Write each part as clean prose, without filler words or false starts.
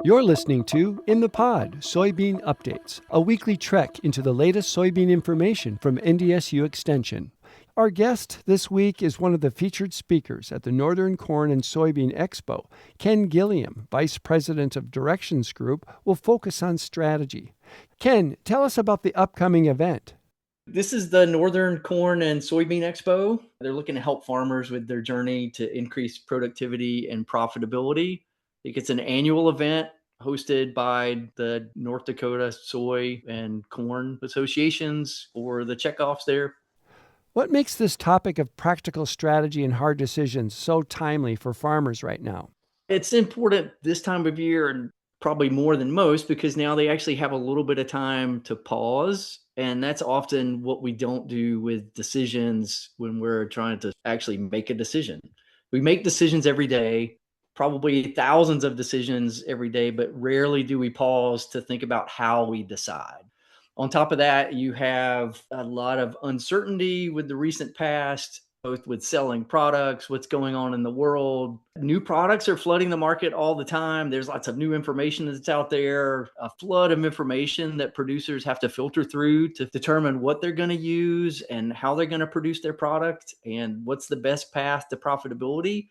You're listening to In the Pod, Soybean Updates, a weekly trek into the latest soybean information from NDSU Extension. Our guest this week is one of the featured speakers at the Northern Corn and Soybean Expo. Ken Gilliam, Vice President of Directions Group, will focus on strategy. Ken, tell us about the upcoming event. This is the Northern Corn and Soybean Expo. They're looking to help farmers with their journey to increase productivity and profitability. I think it's an annual event hosted by the North Dakota Soy and Corn Associations for the checkoffs there. What makes this topic of practical strategy and hard decisions so timely for farmers right now? It's important this time of year, and probably more than most, because now they actually have a little bit of time to pause. And that's often what we don't do with decisions when we're trying to actually make a decision. We make decisions every day, probably thousands of decisions every day, but rarely do we pause to think about how we decide. On top of that, you have a lot of uncertainty with the recent past, both with selling products, what's going on in the world. New products are flooding the market all the time. There's lots of new information that's out there, a flood of information that producers have to filter through to determine what they're going to use and how they're going to produce their product and what's the best path to profitability.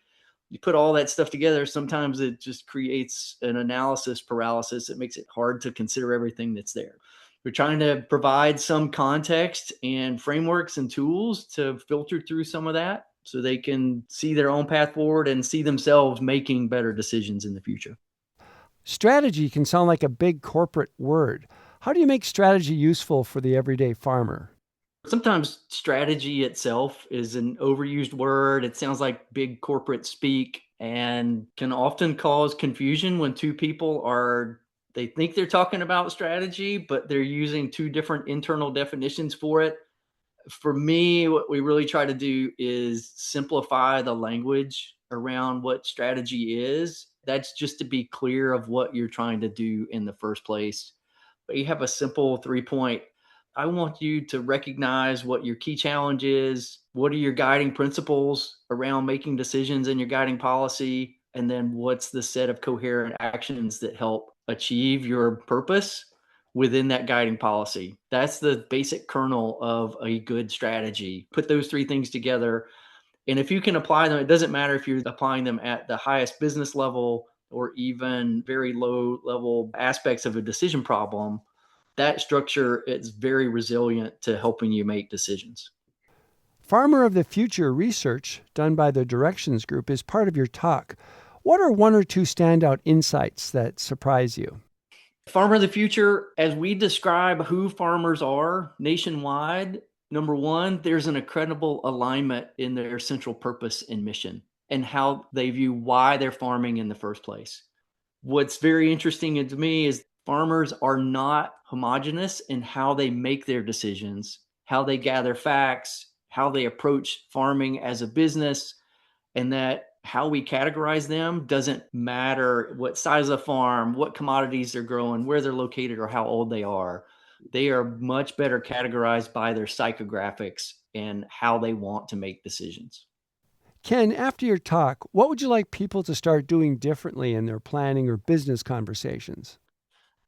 You put all that stuff together, sometimes it just creates an analysis paralysis. It makes it hard to consider everything that's there. We're trying to provide some context and frameworks and tools to filter through some of that so they can see their own path forward and see themselves making better decisions in the future. Strategy can sound like a big corporate word. How do you make strategy useful for the everyday farmer? Sometimes strategy itself is an overused word. It sounds like big corporate speak and can often cause confusion when two people they think they're talking about strategy, but they're using two different internal definitions for it. For me, what we really try to do is simplify the language around what strategy is. That's just to be clear of what you're trying to do in the first place. But you have a simple 3-point. I want you to recognize what your key challenge is. What are your guiding principles around making decisions and your guiding policy? And then what's the set of coherent actions that help achieve your purpose within that guiding policy? That's the basic kernel of a good strategy. Put those three things together. And if you can apply them, it doesn't matter if you're applying them at the highest business level or even very low level aspects of a decision problem. That structure is very resilient to helping you make decisions. Farmer of the Future research done by the Directions Group is part of your talk. What are one or two standout insights that surprise you? Farmer of the Future, as we describe who farmers are nationwide, number one, there's an incredible alignment in their central purpose and mission and how they view why they're farming in the first place. What's very interesting to me is farmers are not homogenous in how they make their decisions, how they gather facts, how they approach farming as a business, and that how we categorize them doesn't matter what size of farm, what commodities they're growing, where they're located, or how old they are. They are much better categorized by their psychographics and how they want to make decisions. Ken, after your talk, what would you like people to start doing differently in their planning or business conversations?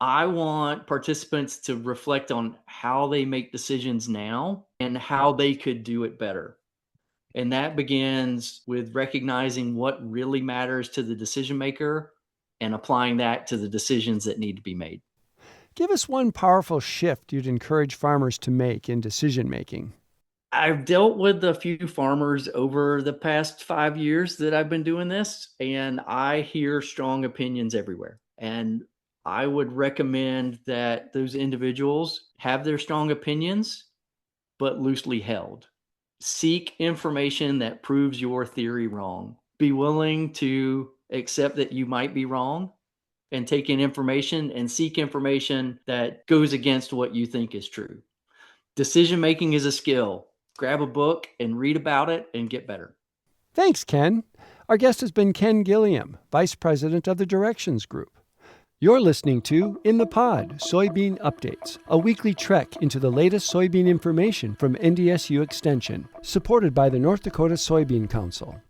I want participants to reflect on how they make decisions now and how they could do it better. And that begins with recognizing what really matters to the decision maker and applying that to the decisions that need to be made. Give us one powerful shift you'd encourage farmers to make in decision making. I've dealt with a few farmers over the past 5 years that I've been doing this, and I hear strong opinions everywhere. And I would recommend that those individuals have their strong opinions, but loosely held. Seek information that proves your theory wrong. Be willing to accept that you might be wrong and take in information and seek information that goes against what you think is true. Decision making is a skill. Grab a book and read about it and get better. Thanks, Ken. Our guest has been Ken Gilliam, Vice President of the Directions Group. You're listening to In the Pod, Soybean Updates, a weekly trek into the latest soybean information from NDSU Extension, supported by the North Dakota Soybean Council.